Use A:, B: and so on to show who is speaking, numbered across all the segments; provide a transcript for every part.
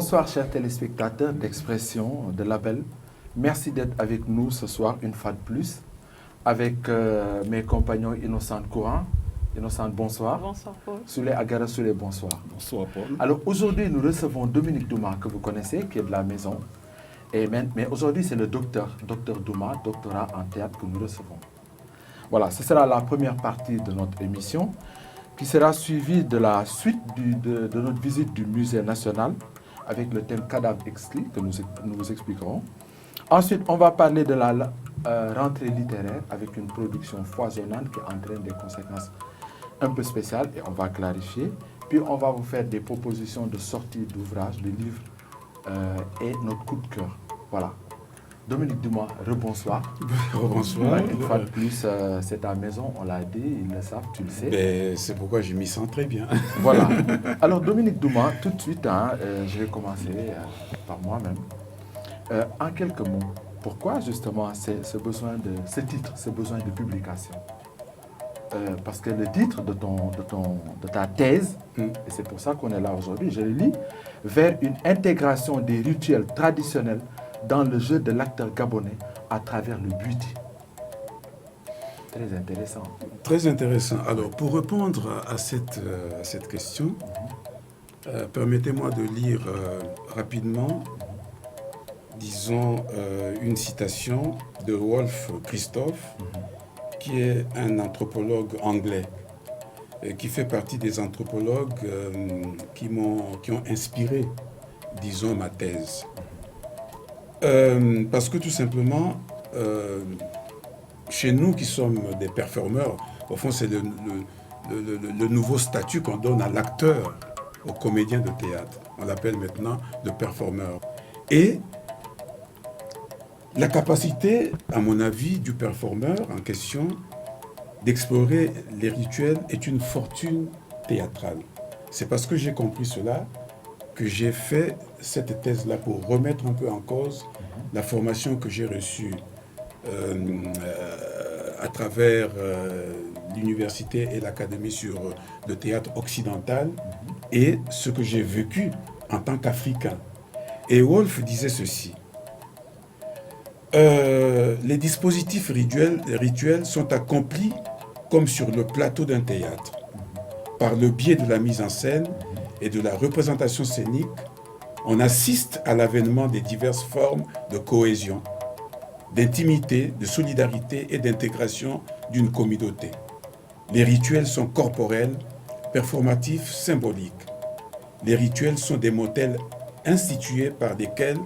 A: Bonsoir chers téléspectateurs d'Expression, de Label. Merci d'être avec nous ce soir une fois de plus avec mes compagnons Innocente Courant. Innocente, bonsoir.
B: Bonsoir Paul.
A: Souley Agara Souley, bonsoir.
C: Bonsoir Paul.
A: Alors aujourd'hui nous recevons Dominique Douma que vous connaissez, qui est de la maison. Mais aujourd'hui c'est le docteur Douma, doctorat en théâtre que nous recevons. Voilà, ce sera la première partie de notre émission qui sera suivie de la suite de notre visite du musée national avec le thème cadavre exquis que nous vous expliquerons. Ensuite, on va parler de la rentrée littéraire avec une production foisonnante qui entraîne des conséquences un peu spéciales et on va clarifier. Puis on va vous faire des propositions de sortie d'ouvrages, de livres et notre coup de cœur. Voilà. Dominique Douma, rebonsoir.
C: Rebonsoir.
A: Une fois de plus, c'est ta maison, on l'a dit, ils le savent, tu le sais.
C: Ben, c'est pourquoi je m'y sens très bien.
A: Voilà. Alors Dominique Douma, tout de suite, je vais commencer par moi-même. En quelques mots, pourquoi justement ce besoin de publication? Parce que le titre de ta thèse, et c'est pour ça qu'on est là aujourd'hui, je le lis, vers une intégration des rituels traditionnels dans le jeu de l'acteur gabonais à travers le buiti. Très intéressant.
C: Très intéressant. Alors, pour répondre à cette question, permettez-moi de lire rapidement, disons, une citation de Wolf Christophe, qui est un anthropologue anglais, qui fait partie des anthropologues qui ont inspiré, disons, ma thèse. Parce que tout simplement, chez nous qui sommes des performeurs, au fond c'est le nouveau statut qu'on donne à l'acteur, au comédien de théâtre. On l'appelle maintenant le performeur. Et la capacité, à mon avis, du performeur en question d'explorer les rituels est une fortune théâtrale. C'est parce que j'ai compris cela que j'ai fait cette thèse-là pour remettre un peu en cause la formation que j'ai reçue à travers l'université et l'académie sur le théâtre occidental et ce que j'ai vécu en tant qu'Africain. Et Wolf disait ceci. Les dispositifs rituels sont accomplis comme sur le plateau d'un théâtre, par le biais de la mise en scène et de la représentation scénique. On assiste à l'avènement des diverses formes de cohésion, d'intimité, de solidarité et d'intégration d'une communauté. Les rituels sont corporels, performatifs, symboliques. Les rituels sont des modèles institués par lesquels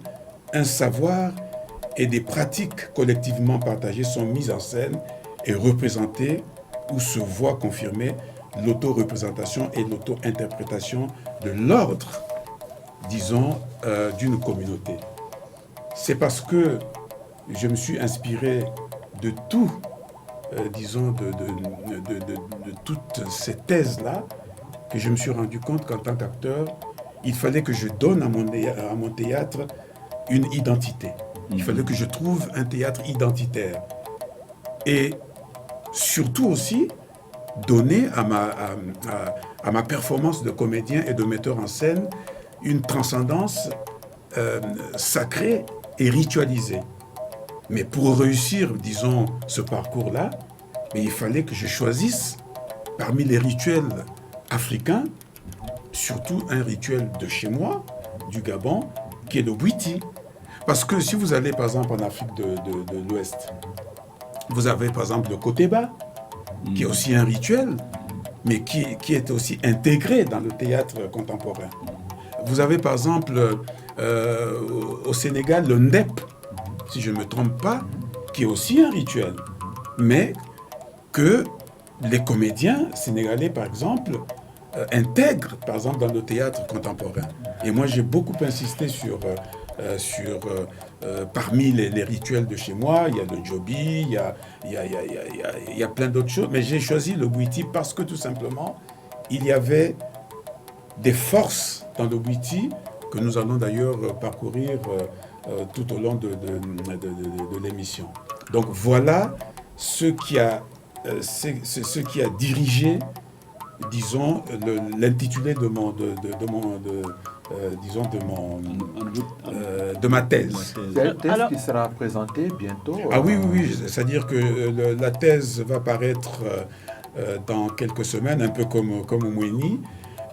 C: un savoir et des pratiques collectivement partagées sont mises en scène et représentées où se voit confirmée l'auto-représentation et l'auto-interprétation de l'ordre, disons, d'une communauté. C'est parce que je me suis inspiré de tout, disons, de toutes ces thèses-là, que je me suis rendu compte qu'en tant qu'acteur, il fallait que je donne à mon théâtre une identité. Il fallait que je trouve un théâtre identitaire. Et surtout aussi, donner à ma performance de comédien et de metteur en scène une transcendance sacrée et ritualisée. Mais pour réussir, disons, ce parcours-là, il fallait que je choisisse parmi les rituels africains, surtout un rituel de chez moi, du Gabon, qui est le Bwiti. Parce que si vous allez par exemple en Afrique de l'Ouest, vous avez par exemple le Koteba, qui est aussi un rituel, mais qui est aussi intégré dans le théâtre contemporain. Vous avez par exemple au Sénégal le Ndep, si je ne me trompe pas, qui est aussi un rituel, mais que les comédiens sénégalais par exemple intègrent par exemple dans le théâtre contemporain. Et moi j'ai beaucoup insisté sur parmi les rituels de chez moi, il y a le Djobi, il y a plein d'autres choses, mais j'ai choisi le Bwiti parce que tout simplement, il y avait des forces dans le Bwiti que nous allons d'ailleurs parcourir tout au long de l'émission. Donc voilà ce qui a dirigé, disons, l'intitulé de disons, de ma thèse.
A: C'est une thèse
B: Alors-
A: qui sera présentée bientôt.
C: Ah oui, c'est-à-dire que la thèse va paraître dans quelques semaines, un peu comme au Moueni,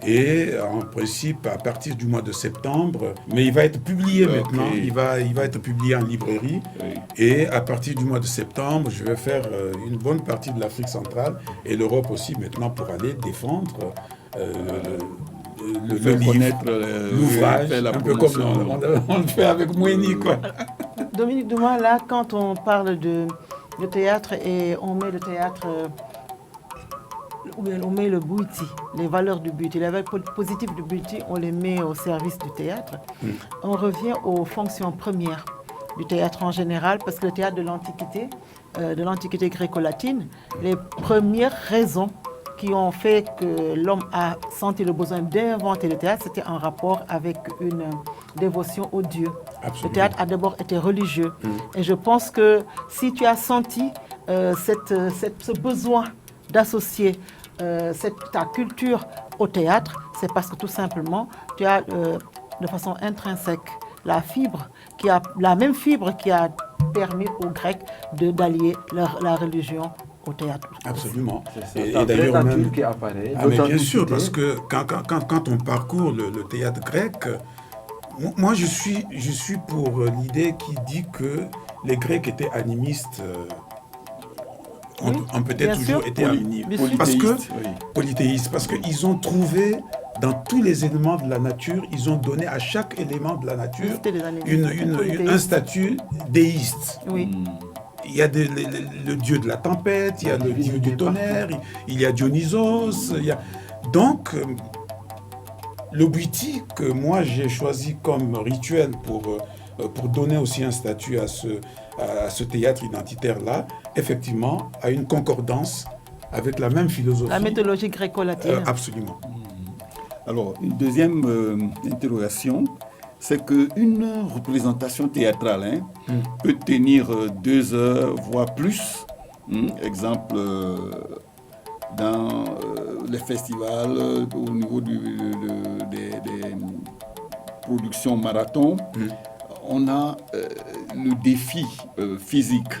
C: et en principe à partir du mois de septembre, mais il va être publié maintenant, il va être publié en librairie, et à partir du mois de septembre, je vais faire une bonne partie de l'Afrique centrale et l'Europe aussi maintenant pour aller défendre le livre,
D: connaître
C: l'ouvrage,
D: faire la
C: un peu comme
D: promotion.
C: on le fait avec Moueni, quoi.
B: Dominique Douma, là, quand on parle de théâtre et on met le théâtre, on met le Bouiti, les valeurs du Bouiti, les valeurs positives du Bouiti, on les met au service du théâtre. On revient aux fonctions premières du théâtre en général, parce que le théâtre de l'Antiquité gréco-latine, les premières raisons qui ont fait que l'homme a senti le besoin d'inventer le théâtre, c'était en rapport avec une dévotion au Dieu.
C: Absolument.
B: Le théâtre a d'abord été religieux. Et je pense que si tu as senti ce besoin d'associer ta culture au théâtre, c'est parce que tout simplement, tu as de façon intrinsèque la même fibre qui a permis aux Grecs d'allier la religion au théâtre.
C: Absolument.
A: C'est la vraie nature qui apparaît.
C: Mais bien sûr, parce que quand on parcourt le théâtre grec, moi je suis pour l'idée qui dit que les Grecs étaient animistes, ont peut-être toujours été animistes. Parce que polythéistes, parce qu'ils ont trouvé dans tous les éléments de la nature, ils ont donné à chaque élément de la nature un statut déiste.
B: Oui.
C: Il y a le dieu de la tempête, il y a le dieu du tonnerre, il y a Dionysos. Donc, le Bouiti, que moi j'ai choisi comme rituel pour donner aussi un statut à ce théâtre identitaire-là, effectivement, a une concordance avec la même philosophie.
B: La mythologie gréco-latine.
C: Absolument.
D: Alors, une deuxième interrogation, c'est qu'une représentation théâtrale peut tenir 2 heures, voire plus. Exemple, dans les festivals, au niveau des productions marathon, on a le défi physique.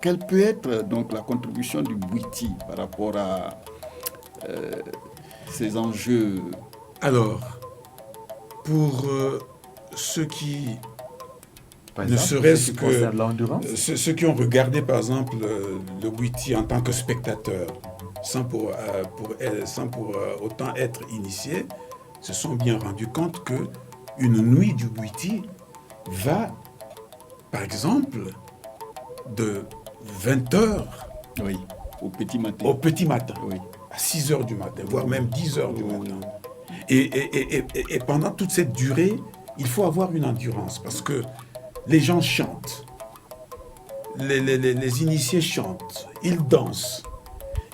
D: Quelle peut être donc la contribution du Bouiti par rapport à ces enjeux?
C: Alors, pour ceux qui ne serait-ce que ceux qui ont regardé par exemple le Bouiti en tant que spectateur, sans pour autant être initiés, se sont bien rendus compte que une nuit du Bouiti va, par exemple, de 20h
D: au petit matin,
C: à 6h du matin, voire même 10h du matin. Et pendant toute cette durée, il faut avoir une endurance parce que les gens chantent, les initiés chantent, ils dansent,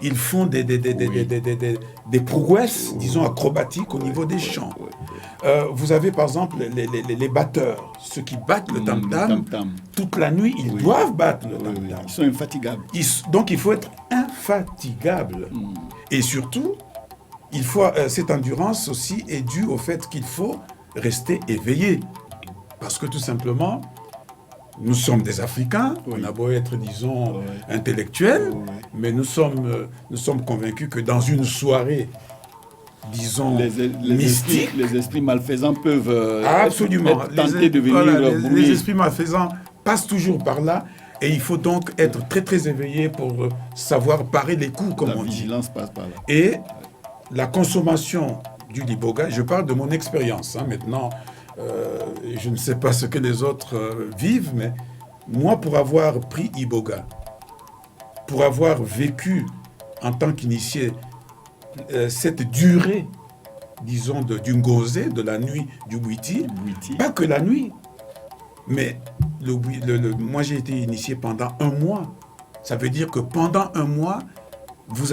C: ils font des prouesses, disons, acrobatiques au niveau des chants. Vous avez par exemple les batteurs, ceux qui battent le tam-tam, toute la nuit, ils doivent battre le tam-tam.
D: Ils sont infatigables.
C: Donc il faut être infatigable. Et surtout, cette endurance aussi est due au fait qu'il faut rester éveillé. Parce que tout simplement, nous sommes des Africains, on a beau être, disons, intellectuels, mais nous sommes convaincus que dans une soirée, disons, mystique,
D: les esprits malfaisants peuvent
C: absolument
D: être tentés de venir brouiller.
C: Les esprits malfaisants passent toujours par là. Et il faut donc être très très éveillé pour savoir parer les coups, comme on dit.
D: La vigilance passe par là.
C: Et la consommation du liboga, je parle de mon expérience. Maintenant, je ne sais pas ce que les autres vivent, mais moi, pour avoir pris iboga, pour avoir vécu en tant qu'initié cette durée, disons, du ngosé, de la nuit du Bouiti, pas que la nuit, mais moi j'ai été initié pendant 1 mois. Ça veut dire que pendant 1 mois, vous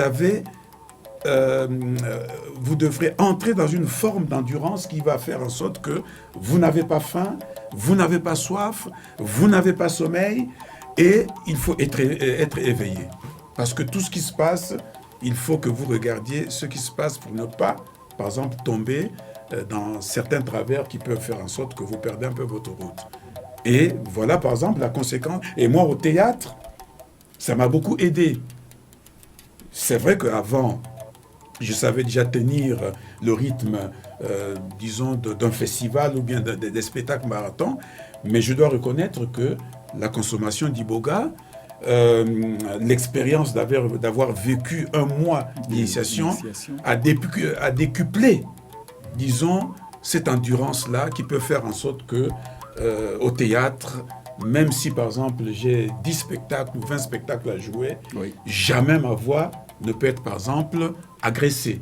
C: devrez entrer dans une forme d'endurance qui va faire en sorte que vous n'avez pas faim, vous n'avez pas soif, vous n'avez pas sommeil, et il faut être éveillé. Parce que tout ce qui se passe, il faut que vous regardiez ce qui se passe pour ne pas, par exemple, tomber dans certains travers qui peuvent faire en sorte que vous perdez un peu votre route. Et voilà par exemple la conséquence. Et moi au théâtre, ça m'a beaucoup aidé. C'est vrai qu'avant, je savais déjà tenir le rythme, disons, d'un festival ou bien des spectacles marathons, mais je dois reconnaître que la consommation d'Iboga, l'expérience d'avoir vécu un mois d'initiation a décuplé, disons, cette endurance-là qui peut faire en sorte que au théâtre, même si par exemple j'ai 10 spectacles ou 20 spectacles à jouer,
D: Oui.
C: jamais ma voix ne peut être par exemple agressée.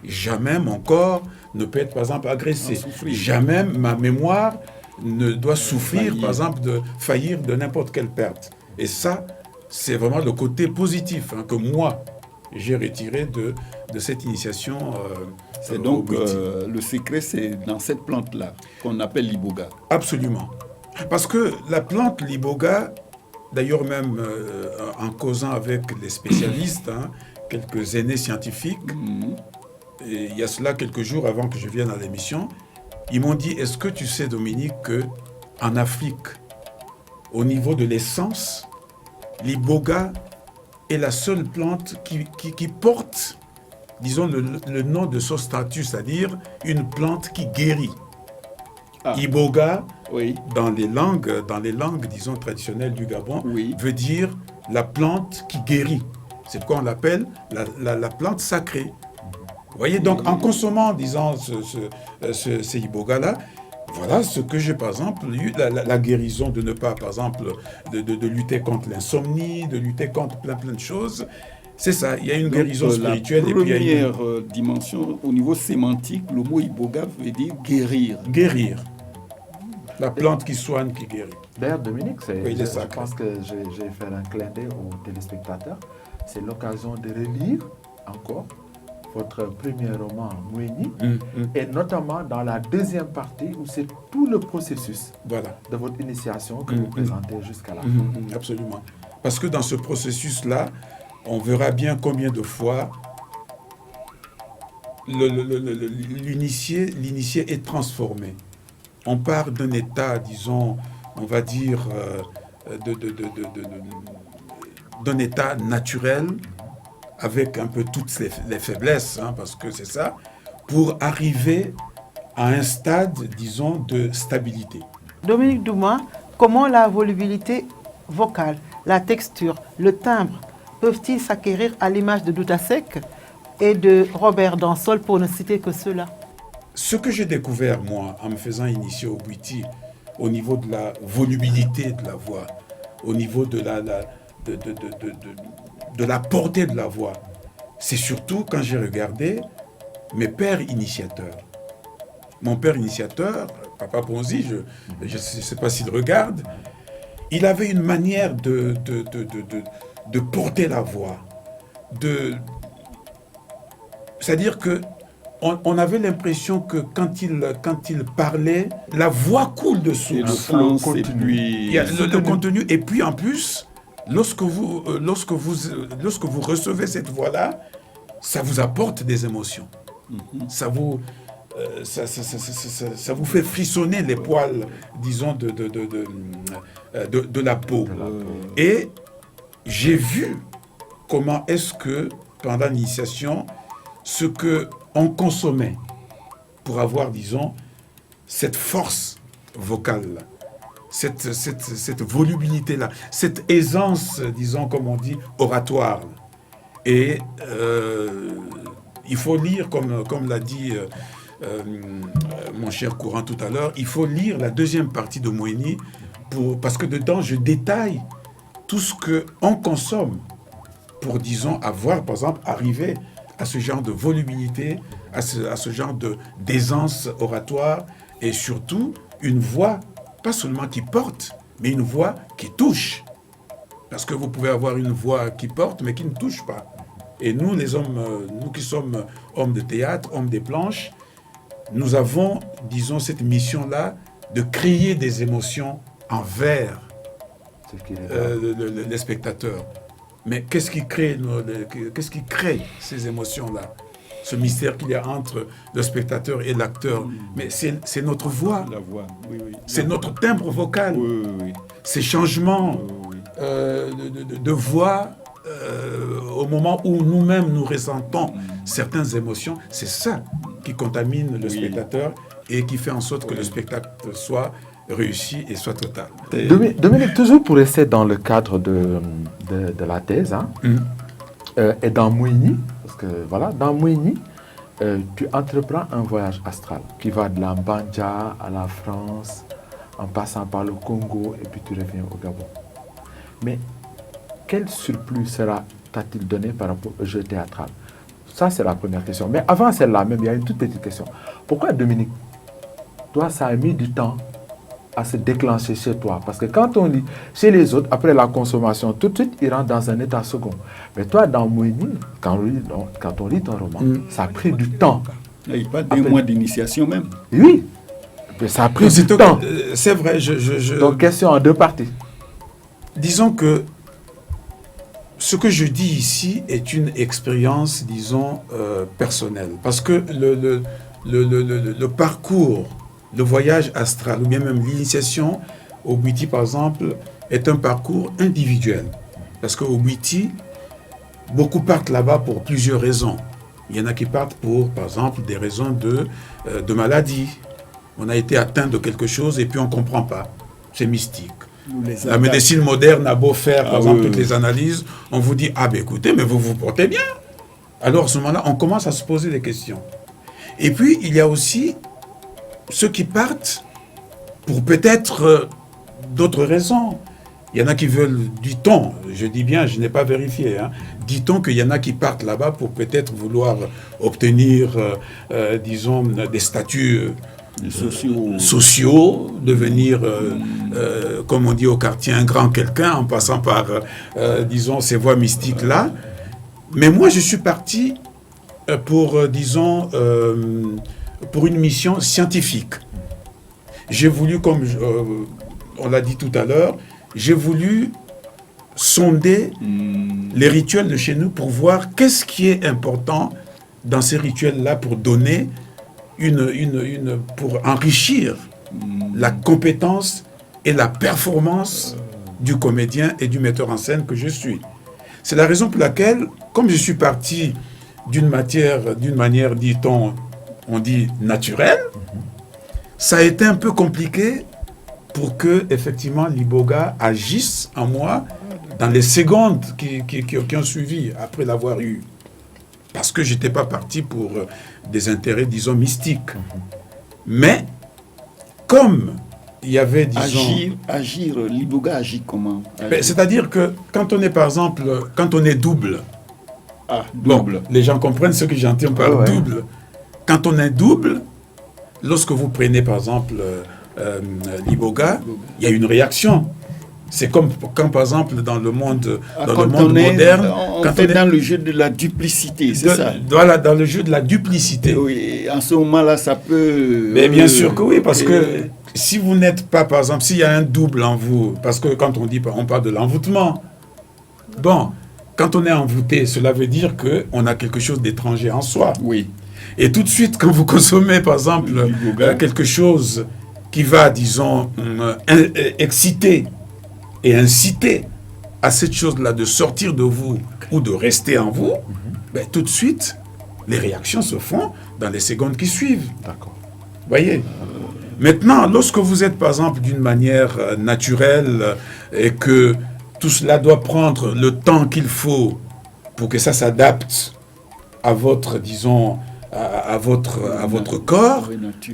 C: Jamais mon corps ne peut être par exemple agressé. Jamais ma mémoire ne doit souffrir par exemple de faillir de n'importe quelle perte. Et ça, c'est vraiment le côté positif que moi j'ai retiré de cette initiation.
D: C'est donc le secret, c'est dans cette plante-là qu'on appelle l'iboga.
C: Absolument. Parce que la plante l'iboga, d'ailleurs même en causant avec les spécialistes, quelques aînés scientifiques, et il y a cela quelques jours avant que je vienne à l'émission, ils m'ont dit, est-ce que tu sais Dominique qu'en Afrique, au niveau de l'essence, l'iboga est la seule plante qui porte, disons, le nom de son statut, c'est-à-dire une plante qui guérit. Iboga,
D: oui.
C: dans les langues, disons, traditionnelles du Gabon,
D: oui.
C: veut dire la plante qui guérit. C'est pourquoi on l'appelle la plante sacrée. Vous voyez, donc en consommant, disons, ces iboga-là, voilà ce que j'ai, par exemple, eu la guérison de ne pas, par exemple, de lutter contre l'insomnie, de lutter contre plein de choses. C'est ça, il y a une guérison spirituelle.
D: La première dimension, au niveau sémantique, le mot iboga veut dire guérir.
C: Guérir. La plante qui soigne, qui guérit.
A: D'ailleurs, Dominique,
C: je
A: pense que j'ai fait un clin d'œil aux téléspectateurs. C'est l'occasion de relire encore votre premier roman, Moueni, et notamment dans la deuxième partie où c'est tout le processus de votre initiation que vous présentez jusqu'à la fin.
C: Absolument. Parce que dans ce processus-là, on verra bien combien de fois l'initié est transformé. On part d'un état, disons, on va dire, d'un état naturel, avec un peu toutes les faiblesses, parce que c'est ça, pour arriver à un stade, disons, de stabilité.
B: Dominique Douma, comment la volubilité vocale, la texture, le timbre peuvent-ils s'acquérir à l'image de Douta-Seck et de Robert Dansol, pour ne citer que ceux-là?
C: Ce que j'ai découvert, moi, en me faisant initier au Bwiti, au niveau de la volubilité de la voix, au niveau de la portée de la voix, c'est surtout quand j'ai regardé mes pères initiateurs. Mon père initiateur, Papa Ponzi, je ne sais pas s'il regarde, il avait une manière de porter la voix. C'est-à-dire que on avait l'impression que quand il parlait, la voix coule de source. Il y a le contenu. Et puis en plus, lorsque vous recevez cette voix-là, ça vous apporte des émotions. Ça vous fait frissonner les poils, disons, de la peau. Et j'ai vu comment est-ce que, pendant l'initiation, ce qu'on consommait pour avoir, disons, cette force vocale-là, cette volubilité-là, cette aisance, disons, comme on dit, oratoire. Et il faut lire, comme l'a dit mon cher Courant tout à l'heure, il faut lire la deuxième partie de Moueni, parce que dedans, je détaille tout ce qu'on consomme pour, disons, avoir, par exemple, arrivé à ce genre de volubilité, à ce genre d'aisance oratoire, et surtout une voix, pas seulement qui porte, mais une voix qui touche. Parce que vous pouvez avoir une voix qui porte, mais qui ne touche pas. Et nous, les hommes, nous qui sommes hommes de théâtre, hommes des planches, nous avons, disons, cette mission-là de créer des émotions envers les spectateurs. Mais qu'est-ce qui crée ces émotions-là? Ce ce mystère qu'il y a entre le spectateur et l'acteur. Mais c'est notre voix,
D: La voix, oui, oui.
C: c'est notre timbre vocal,
D: Oui, oui, oui.
C: ces changements
D: Oui, oui.
C: de voix au moment où nous-mêmes nous ressentons certaines émotions. C'est ça qui contamine le
D: Oui.
C: spectateur et qui fait en sorte que le spectacle soit réussi et soit total.
A: Dominique, toujours pour rester dans le cadre de la thèse, hein, et dans Mouini, parce que voilà, dans Mouini, tu entreprends un voyage astral qui va de la Mbandja à la France, en passant par le Congo, et puis tu reviens au Gabon. Mais quel surplus t'a-t-il donné par rapport au jeu théâtral? Ça, c'est la première question. Mais avant celle-là même, il y a une toute petite question. Pourquoi, Dominique, toi, ça a mis du temps à se déclencher chez toi? Parce que quand on lit chez les autres, après la consommation, tout de suite, ils rentrent dans un état second. Mais toi, dans Mouini, quand on lit ton roman, ça a pris du temps.
D: Il parle d'un mois d'initiation même.
A: Oui, mais ça a pris du temps.
C: C'est vrai,
A: Donc, question en deux parties.
C: disons que ce que je dis ici est une expérience, disons, personnelle. Parce que le parcours, le voyage astral, ou bien même l'initiation au Bwiti, par exemple, est un parcours individuel. Parce qu'au Bwiti, beaucoup partent là-bas pour plusieurs raisons. Il y en a qui partent pour, par exemple, des raisons de maladie. On a été atteint de quelque chose et puis on ne comprend pas. C'est mystique. La médecine moderne a beau faire, par exemple, toutes les analyses, on vous dit, ah ben écoutez, mais vous vous portez bien. Alors à ce moment-là, on commence à se poser des questions. Et puis, il y a aussi ceux qui partent pour peut-être d'autres raisons. Il y en a qui veulent, dit-on, je dis bien, je n'ai pas vérifié, hein, dit-on qu'il y en a qui partent là-bas pour peut-être vouloir obtenir, disons, des statuts sociaux, devenir, comme on dit au quartier, un grand quelqu'un, en passant par, disons, ces voies mystiques-là. Mais moi, je suis parti pour, disons, pour une mission scientifique. J'ai voulu, comme on l'a dit tout à l'heure, j'ai voulu sonder les rituels de chez nous pour voir qu'est-ce qui est important dans ces rituels-là pour donner pour enrichir la compétence et la performance du comédien et du metteur en scène que je suis. C'est la raison pour laquelle, comme je suis parti d'une manière, dit-on, on dit naturelle, ça a été un peu compliqué pour que, effectivement, l'Iboga agisse en moi dans les secondes qui ont suivi après l'avoir eu. Parce que je n'étais pas parti pour des intérêts, disons, mystiques. Mais, comme il y avait, disons...
D: Agir, l'Iboga agit comment?
C: C'est-à-dire que quand on est, par exemple, quand on est double,
D: double.
C: Bon, les gens comprennent ce que j'entends par double. Quand on est double, lorsque vous prenez, par exemple, l'Iboga, il y a une réaction. C'est comme quand, par exemple, dans le monde moderne...
D: On fait dans le jeu de la duplicité, c'est ça?
C: Voilà, dans le jeu de la duplicité.
D: Oui, en ce moment-là, ça peut...
C: Mais bien sûr que oui, parce que si vous n'êtes pas, par exemple, s'il y a un double en vous, parce que quand on parle de l'envoûtement, bon, quand on est envoûté, cela veut dire qu'on a quelque chose d'étranger en soi.
D: Oui.
C: Et tout de suite, quand vous consommez, par exemple, quelque chose qui va, disons, exciter et inciter à cette chose-là de sortir de vous ou de rester en vous, ben, tout de suite, les réactions se font dans les secondes qui suivent.
A: D'accord.
C: Voyez. Maintenant, lorsque vous êtes, par exemple, d'une manière naturelle et que tout cela doit prendre le temps qu'il faut pour que ça s'adapte à votre, disons, à votre corps,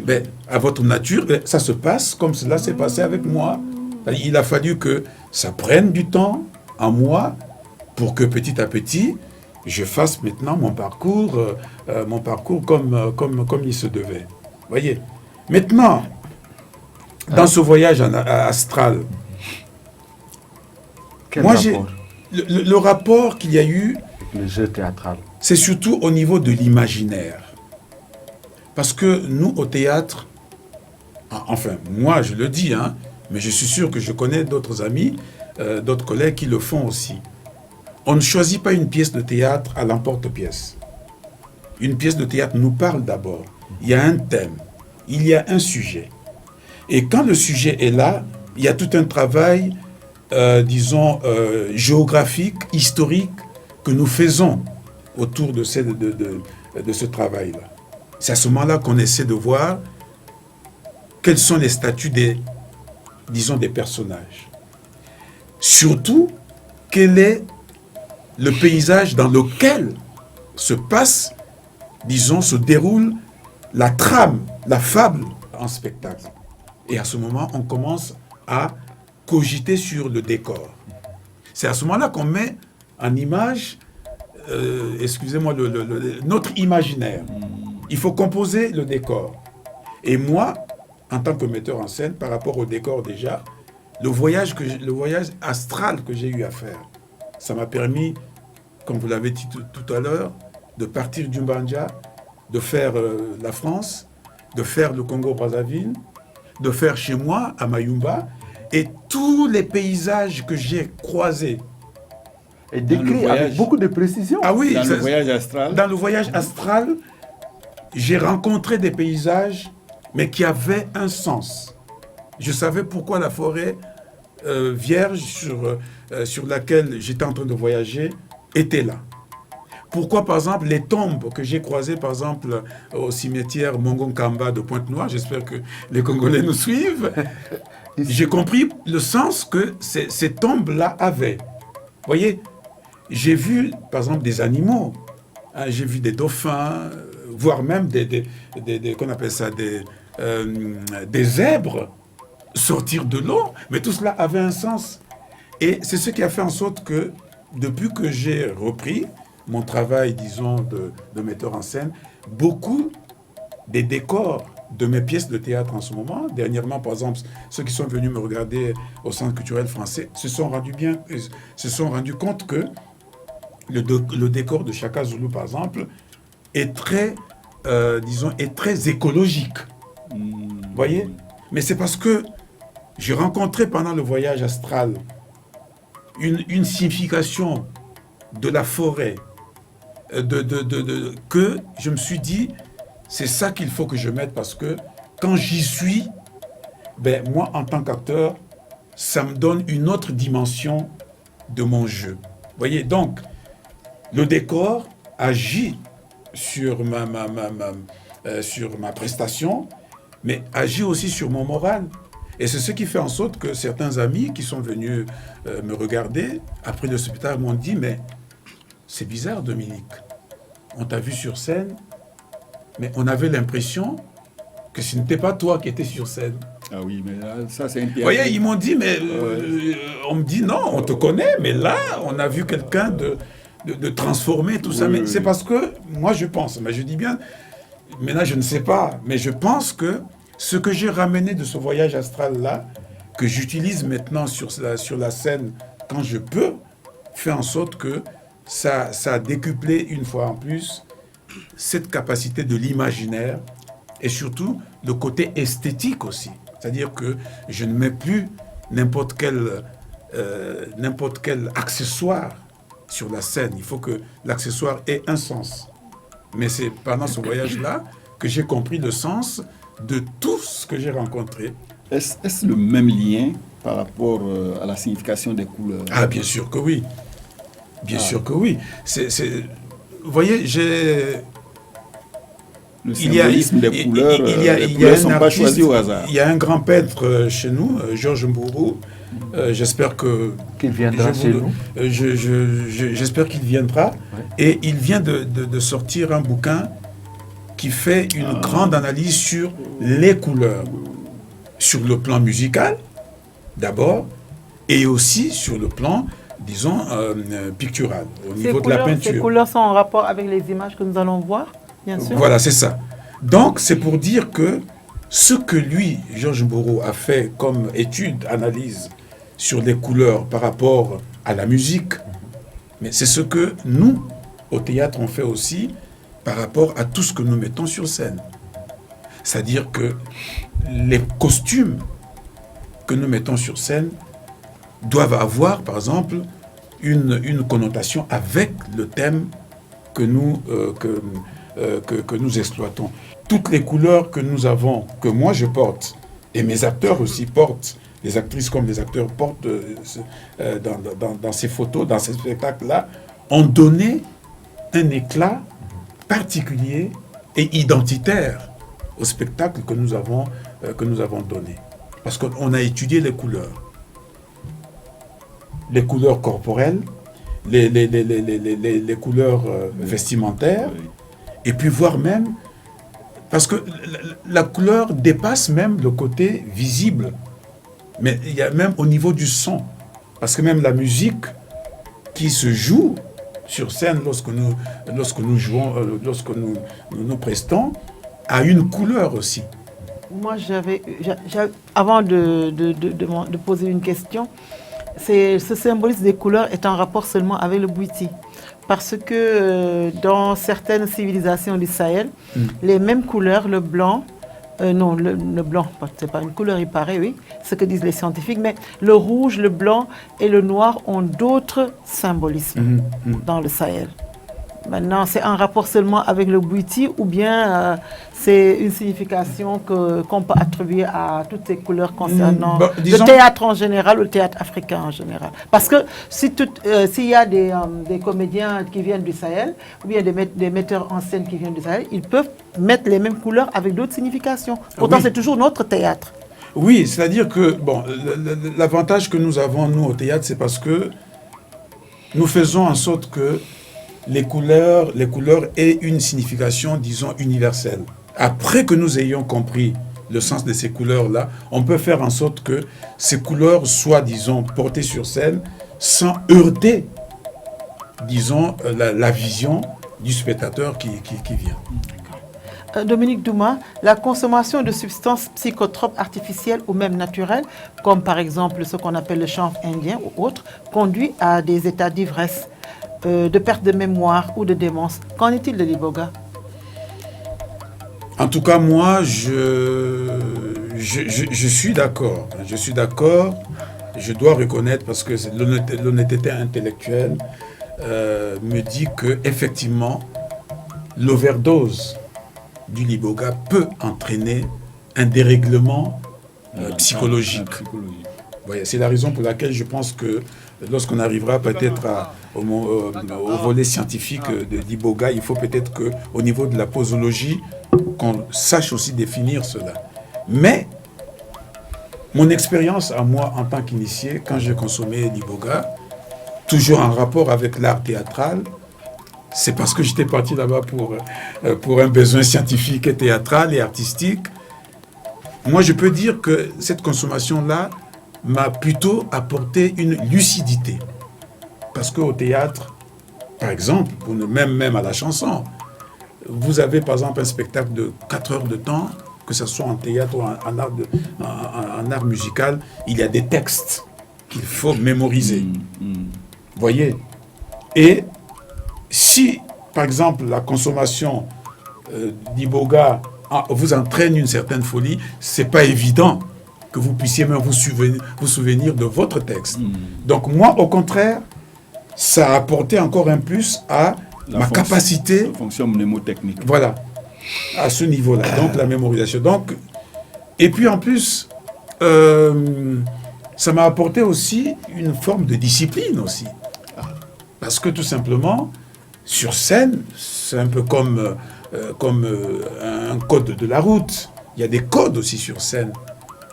C: ben, à votre nature, ben, ça se passe comme cela s'est passé avec moi. Il a fallu que ça prenne du temps en moi pour que petit à petit, je fasse maintenant mon parcours comme il se devait. Voyez. Maintenant, dans ce voyage astral, moi, le rapport qu'il y a eu,
A: le jeu théâtral,
C: c'est surtout au niveau de l'imaginaire. Parce que nous, au théâtre, enfin, moi, je le dis, hein, mais je suis sûr que je connais d'autres amis, d'autres collègues qui le font aussi. On ne choisit pas une pièce de théâtre à l'emporte-pièce. une pièce de théâtre nous parle d'abord. Il y a un thème, il y a un sujet. Et quand le sujet est là, il y a tout un travail, géographique, historique, que nous faisons autour de ce travail-là. C'est à ce moment-là qu'on essaie de voir quels sont les statuts des personnages. Surtout, quel est le paysage dans lequel se déroule la trame, la fable en spectacle. Et à ce moment, on commence à cogiter sur le décor. C'est à ce moment-là qu'on met en image, notre imaginaire. Il faut composer le décor. Et moi, en tant que metteur en scène, par rapport au décor déjà, le voyage astral que j'ai eu à faire, ça m'a permis, comme vous l'avez dit tout à l'heure, de partir du Mbandja, de faire la France, de faire le Congo-Brazzaville, de faire chez moi, à Mayumba, et tous les paysages que j'ai croisés.
A: Et décrit avec beaucoup de précision.
C: Ah oui,
D: dans le voyage astral.
C: Dans le voyage astral, j'ai rencontré des paysages, mais qui avaient un sens. Je savais pourquoi la forêt vierge sur laquelle j'étais en train de voyager était là. Pourquoi, par exemple, les tombes que j'ai croisées, par exemple, au cimetière Mongonkamba de Pointe-Noire, j'espère que les Congolais nous suivent, j'ai compris le sens que ces tombes-là avaient. Vous voyez, j'ai vu, par exemple, des animaux. Hein, j'ai vu des dauphins, voire même qu'on appelle ça, des zèbres sortir de l'eau. Mais tout cela avait un sens. Et c'est ce qui a fait en sorte que, depuis que j'ai repris mon travail, disons, de metteur en scène, beaucoup des décors de mes pièces de théâtre en ce moment, dernièrement, par exemple, ceux qui sont venus me regarder au Centre culturel français, se sont rendus compte que le décor de Chaka Zulu, par exemple, est très écologique. Vous voyez? Mais c'est parce que j'ai rencontré pendant le voyage astral une signification de la forêt, que je me suis dit, c'est ça qu'il faut que je mette, parce que quand j'y suis, moi, en tant qu'acteur, ça me donne une autre dimension de mon jeu. Vous voyez, donc, le décor agit sur ma prestation, mais agit aussi sur mon moral. Et c'est ce qui fait en sorte que certains amis qui sont venus me regarder après le spectacle m'ont dit, mais c'est bizarre, Dominique, on t'a vu sur scène, mais on avait l'impression que ce n'était pas toi qui étais sur scène.
D: Ah oui, mais là, ça c'est intéressant.
C: Vous voyez, ils m'ont dit, mais on me dit non, on te connaît, mais là, on a vu quelqu'un de transformer tout ça.
D: Oui,
C: mais
D: oui,
C: c'est
D: oui.
C: parce que, moi je pense, mais je dis bien, maintenant je ne sais pas, mais je pense que ce que j'ai ramené de ce voyage astral-là, que j'utilise maintenant sur la scène quand je peux, fait en sorte que ça a décuplé une fois en plus cette capacité de l'imaginaire et surtout le côté esthétique aussi. C'est-à-dire que je ne mets plus n'importe quel accessoire sur la scène. Il faut que l'accessoire ait un sens. Mais c'est pendant ce voyage-là que j'ai compris le sens de tout ce que j'ai rencontré.
D: Est-ce le même lien par rapport à la signification des couleurs?
C: Ah, bien sûr que oui. Bien sûr que oui. Vous voyez,
D: Le symbolisme des couleurs, les couleurs ne sont pas choisies au hasard.
C: Il y a un grand peintre chez nous, Georges Mbourou. J'espère
A: qu'il viendra chez nous.
C: J'espère qu'il viendra.
A: Ouais.
C: Et il vient de sortir un bouquin qui fait une grande analyse sur les couleurs. Sur le plan musical, d'abord, et aussi sur le plan, disons, pictural, au niveau de la peinture.
B: Ces couleurs sont en rapport avec les images que nous allons voir, bien sûr.
C: Voilà, c'est ça. Donc, c'est pour dire que ce que lui, Georges Mbourou, a fait comme étude, analyse sur les couleurs par rapport à la musique, mais c'est ce que nous, au théâtre, on fait aussi par rapport à tout ce que nous mettons sur scène. C'est-à-dire que les costumes que nous mettons sur scène doivent avoir, par exemple, une connotation avec le thème que que nous exploitons. Toutes les couleurs que nous avons, que moi je porte, et mes acteurs aussi portent, les actrices comme les acteurs portent dans ces photos, dans ces spectacles-là, ont donné un éclat particulier et identitaire au spectacle que nous avons donné. Parce qu'on a étudié les couleurs corporelles, les couleurs vestimentaires, et puis voir même, parce que la couleur dépasse même le côté visible, mais il y a même au niveau du son, parce que même la musique qui se joue sur scène lorsque nous jouons, lorsque nous prestons, a une couleur aussi.
B: Moi, avant de poser une question, ce symbolisme des couleurs est en rapport seulement avec le Bwiti. Parce que dans certaines civilisations du Sahel, les mêmes couleurs, le blanc, le blanc, c'est pas une couleur, il paraît, oui, ce que disent les scientifiques, mais le rouge, le blanc et le noir ont d'autres symbolismes dans le Sahel. Maintenant, c'est un rapport seulement avec le Bwiti ou bien c'est une signification qu'on peut attribuer à toutes ces couleurs concernant le théâtre en général ou le théâtre africain en général. Parce que s'il y a des comédiens qui viennent du Sahel ou bien des metteurs en scène qui viennent du Sahel, ils peuvent mettre les mêmes couleurs avec d'autres significations. Pourtant, c'est toujours notre théâtre.
C: Oui, c'est-à-dire que l'avantage que nous avons, nous, au théâtre, c'est parce que nous faisons en sorte que les couleurs aient une signification, disons, universelle. Après que nous ayons compris le sens de ces couleurs-là, on peut faire en sorte que ces couleurs soient, disons, portées sur scène sans heurter, disons, la vision du spectateur qui vient.
B: Dominique Douma, la consommation de substances psychotropes artificielles ou même naturelles, comme par exemple ce qu'on appelle le chanvre indien ou autre, conduit à des états d'ivresse, de perte de mémoire ou de démence. Qu'en est-il de l'iboga?
C: En tout cas, moi, je suis d'accord. Je suis d'accord. Je dois reconnaître, parce que l'honnêteté intellectuelle me dit que effectivement, l'overdose du liboga peut entraîner un dérèglement psychologique. Voyez, c'est la raison pour laquelle je pense que lorsqu'on arrivera peut-être au volet scientifique de l'iboga, il faut peut-être qu'au niveau de la posologie, qu'on sache aussi définir cela. Mais mon expérience à moi en tant qu'initié, quand j'ai consommé l'iboga, toujours en rapport avec l'art théâtral, c'est parce que j'étais parti là-bas pour un besoin scientifique et théâtral et artistique. Moi, je peux dire que cette consommation-là m'a plutôt apporté une lucidité. Parce qu'au théâtre, par exemple, même à la chanson, vous avez par exemple un spectacle de 4 heures de temps, que ce soit en théâtre ou en art musical, il y a des textes qu'il faut mémoriser. Voyez? Et si, par exemple, la consommation d'iboga vous entraîne une certaine folie, c'est pas évident que vous puissiez même vous souvenir de votre texte. Donc moi, au contraire, ça a apporté encore un plus à ma capacité...
D: La fonction mnémotechnique.
C: Voilà, à ce niveau-là, donc la mémorisation. Donc, et puis en plus, ça m'a apporté aussi une forme de discipline aussi. Parce que tout simplement, sur scène, c'est un peu comme un code de la route. Il y a des codes aussi sur scène.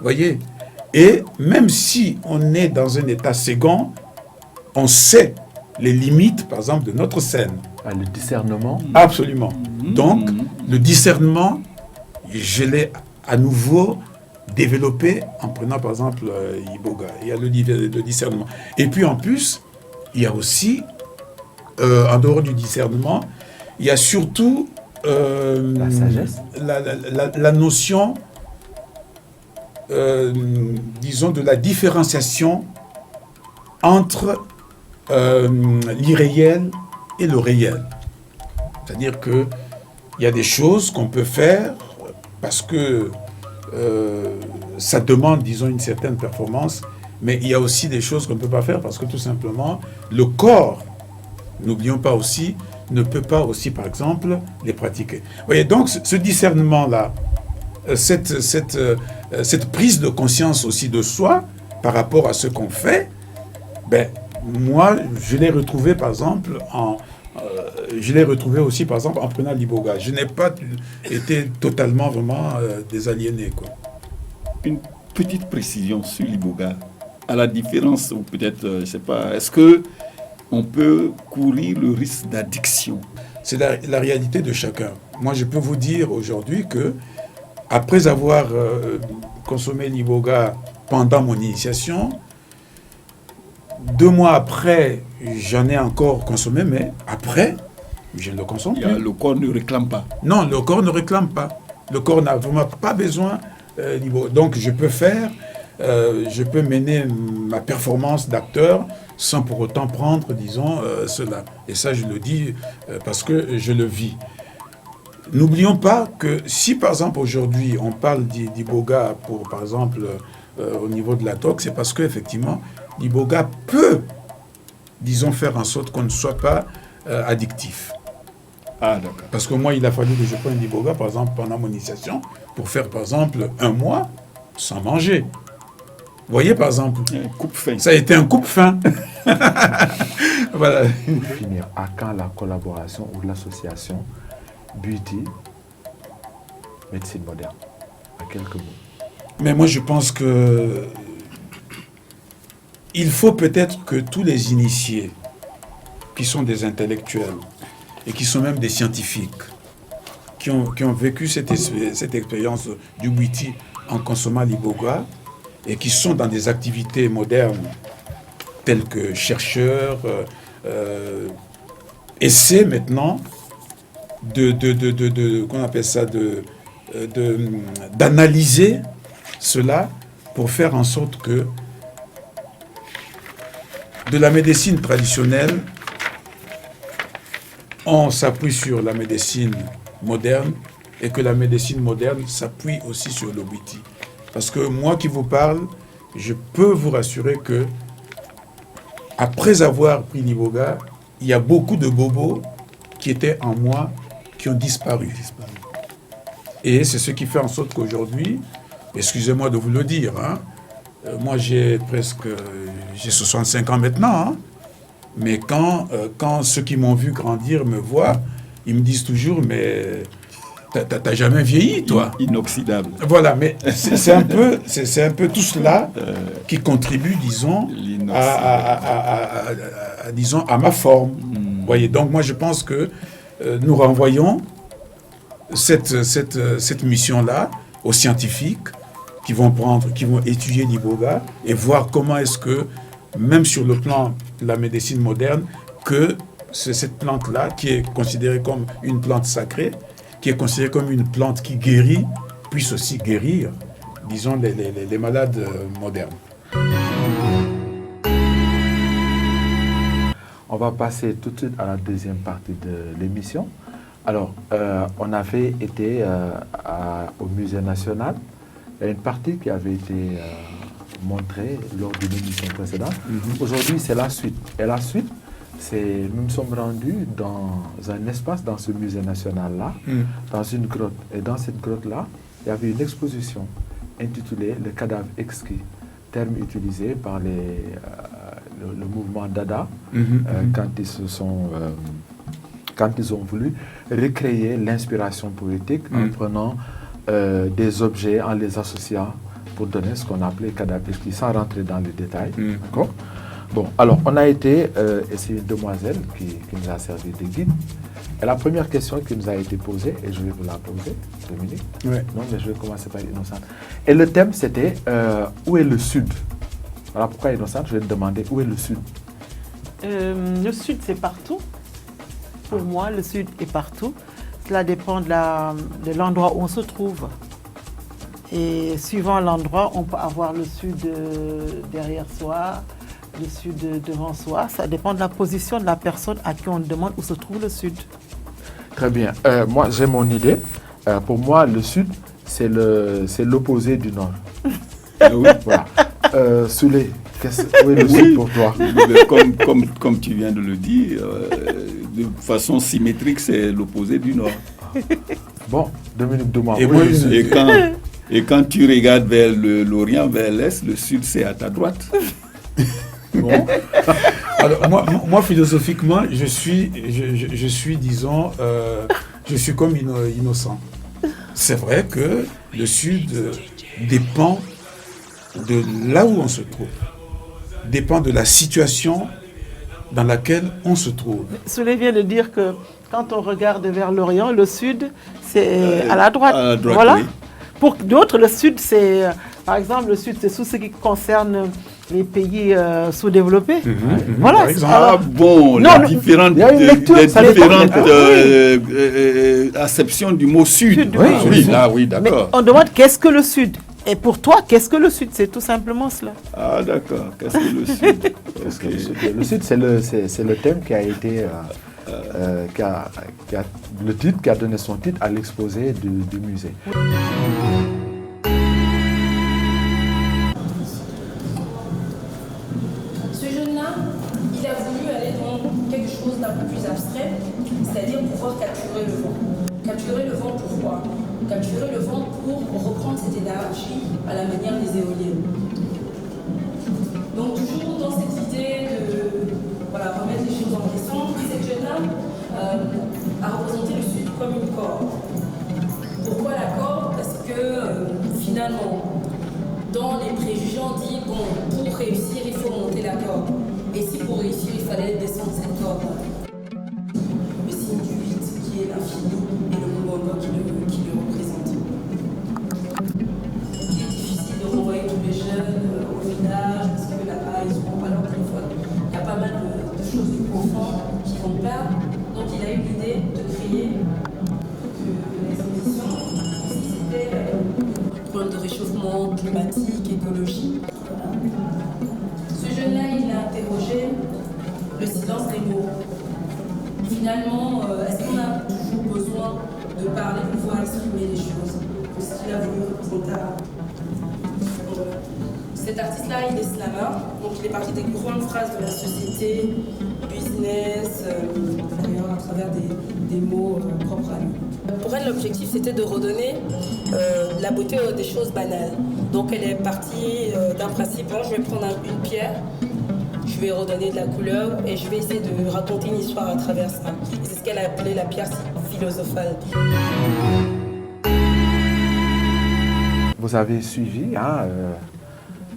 C: Voyez? Et même si on est dans un état second, on sait les limites, par exemple, de notre scène.
A: Le discernement.
C: Absolument. Donc, le discernement, je l'ai à nouveau développé en prenant, par exemple, l'iboga. Il y a le discernement. Et puis, en plus, il y a aussi, en dehors du discernement, il y a surtout
A: la sagesse.
C: La notion, disons, de la différenciation entre l'irréel et le réel. C'est-à-dire qu'il y a des choses qu'on peut faire parce que ça demande, disons, une certaine performance, mais il y a aussi des choses qu'on ne peut pas faire parce que tout simplement, le corps, n'oublions pas aussi ne peut pas aussi, par exemple, les pratiquer. Vous voyez, donc ce discernement-là, cette prise de conscience aussi de soi par rapport à ce qu'on fait, ben, moi, je l'ai retrouvé, par exemple, aussi, par exemple, en prenant l'iboga. Je n'ai pas été totalement, vraiment désaliéné, quoi.
D: Une petite précision sur l'iboga. À la différence, ou peut-être, je ne sais pas, est-ce que on peut courir le risque d'addiction?
C: C'est la réalité de chacun. Moi, je peux vous dire aujourd'hui que, après avoir consommé l'iboga pendant mon initiation, 2 mois après, j'en ai encore consommé, mais après, je ne le consomme plus.
D: Le corps ne réclame pas.
C: Non, le corps ne réclame pas. Le corps n'a vraiment pas besoin d'iboga. Donc, je peux mener ma performance d'acteur sans pour autant prendre, disons, cela. Et ça, je le dis parce que je le vis. N'oublions pas que si, par exemple, aujourd'hui, on parle d'iboga pour, par exemple, au niveau de la drogue, c'est parce qu'effectivement, l'iboga peut, disons, faire en sorte qu'on ne soit pas addictif.
D: Ah, d'accord.
C: Parce que moi, il a fallu que je prenne l'iboga, par exemple, pendant mon initiation, pour faire, par exemple, 1 mois sans manger. Vous voyez, par exemple,
D: Un coupe-faim.
C: ça a été un coupe-faim. Voilà.
A: Pour finir, à quand la collaboration ou l'association Beauty Médecine Moderne? À quelques mots.
C: Mais moi, je pense que il faut peut-être que tous les initiés, qui sont des intellectuels et qui sont même des scientifiques, qui ont vécu cette expérience du Beauty en consommant l'iboga et qui sont dans des activités modernes telles que chercheurs, essaient maintenant qu'on appelle ça, d'analyser cela pour faire en sorte que de la médecine traditionnelle, on s'appuie sur la médecine moderne et que la médecine moderne s'appuie aussi sur le Beauty. Parce que moi qui vous parle, je peux vous rassurer que après avoir pris l'iboga, il y a beaucoup de bobos qui étaient en moi qui ont disparu. Et c'est ce qui fait en sorte qu'aujourd'hui, excusez-moi de vous le dire, hein, moi j'ai 65 ans maintenant, hein, mais quand ceux qui m'ont vu grandir me voient, ils me disent toujours, mais t'as jamais vieilli, toi.
D: Inoxydable.
C: Voilà, mais c'est un peu tout cela qui contribue, disons, à ma forme. Voyez, donc moi je pense que nous renvoyons cette mission-là aux scientifiques qui vont étudier l'iboga et voir comment est-ce que, même sur le plan de la médecine moderne, que c'est cette plante-là qui est considérée comme une plante sacrée, qui est considérée comme une plante qui guérit, puisse aussi guérir, disons, les malades modernes.
A: On va passer tout de suite à la deuxième partie de l'émission. Alors, on avait été au Musée national. Il y a une partie qui avait été montrée lors d'une émission précédente. Aujourd'hui, c'est la suite. Et la suite, nous nous sommes rendus dans un espace, dans ce musée national-là, dans une grotte. Et dans cette grotte-là, il y avait une exposition intitulée « Le cadavre exquis », terme utilisé par le mouvement Dada quand ils ont voulu recréer l'inspiration poétique en prenant des objets, en les associant pour donner ce qu'on appelait cadavre exquis, sans rentrer dans les détails. D'accord ? Bon, alors on a été, et c'est une demoiselle qui nous a servi de guide. Et la première question qui nous a été posée, et je vais vous la poser, Dominique.
C: Ouais.
A: Non, mais je vais commencer par Innocente. Et le thème, c'était où est le Sud? Voilà pourquoi, Innocente, je vais te demander où est le Sud.
B: Le Sud, c'est partout. Pour moi, le Sud est partout. Cela dépend de l'endroit où on se trouve. Et suivant l'endroit, on peut avoir le Sud derrière soi, le Sud devant soi. Ça dépend de la position de la personne à qui on demande où se trouve le Sud.
A: Très bien. Moi, j'ai mon idée. Pour moi, le Sud, c'est l'opposé du Nord.
D: Oui.
A: Voilà. Soulé, Où est le sud pour toi?
D: Mais comme tu viens de le dire, de façon symétrique, c'est l'opposé du nord.
A: Bon, Dominique Douma.
C: Et
A: où
C: moi,
A: est le sud?
D: Et quand tu regardes vers l'Orient, vers l'Est, le Sud, c'est à ta droite.
A: Bon.
C: Alors, moi, philosophiquement, je suis, disons, je suis comme innocent. C'est vrai que le Sud dépend de là où on se trouve, dépend de la situation dans laquelle on se trouve.
B: Souley vient de dire que quand on regarde vers l'Orient, le Sud, c'est à la droite.
D: À la droite,
B: voilà.
D: oui.
B: Pour d'autres, le Sud, c'est, par exemple, le Sud, c'est tout ce qui concerne les pays sous-développés. Voilà.
C: Par exemple.
D: Ah bon,
B: Non,
D: les différentes,
A: il y a une lecture,
D: les
A: ça dépend.
D: différentes acceptions du mot Sud.
B: Oui,
D: oui,
A: oui.
D: là, oui,
B: Mais
D: d'accord.
B: on demande qu'est-ce que le Sud. Et pour toi, qu'est-ce que le Sud? C'est tout simplement cela.
D: Ah, d'accord. Qu'est-ce que le Sud?
A: Parce que le sud, c'est le thème qui a été, le titre qui a donné son titre à l'exposé du musée.
E: Ce jeune-là, il a voulu aller dans quelque chose d'un peu plus abstrait, c'est-à-dire pouvoir capturer le vent. Capturer le vent pourquoi? Capturer le vent pour reprendre cette énergie à la manière des éoliennes. Donc toujours dans cette idée de remettre les choses en question, cette jeune-là a représenté le Sud comme une corde. Pourquoi la corde? Parce que finalement, dans les préjugés, on dit bon, pour réussir, il faut monter la corde. Et si pour réussir, il fallait descendre cette corde? Le signe du 8 qui est l'infini et le Mbongo qui le représente. Il est difficile de renvoyer tous les jeunes au village parce que là-bas, ils ne seront pas leur téléphone. Il y a pas mal de choses du profond qui vont perdre. Donc il a eu l'idée de créer l'exposition. Si c'était problème de réchauffement climatique, écologie. Ce jeune-là, il a interrogé le silence des mots. Finalement, est-ce qu'on a toujours besoin de parler pour pouvoir exprimer les choses? C'est ce qu'il a voulu représenter. Cet artiste-là, il est slammer, donc il est parti des grandes phrases de la société, business, d'ailleurs à travers des mots propres à lui. Pour elle, l'objectif, c'était de redonner la beauté des choses banales. Donc elle est partie d'un principe, bon, je vais prendre une pierre, je vais redonner de la couleur et je vais essayer de raconter une histoire à travers ça. Et c'est ce qu'elle a appelé la pierre philosophale.
A: Vous avez suivi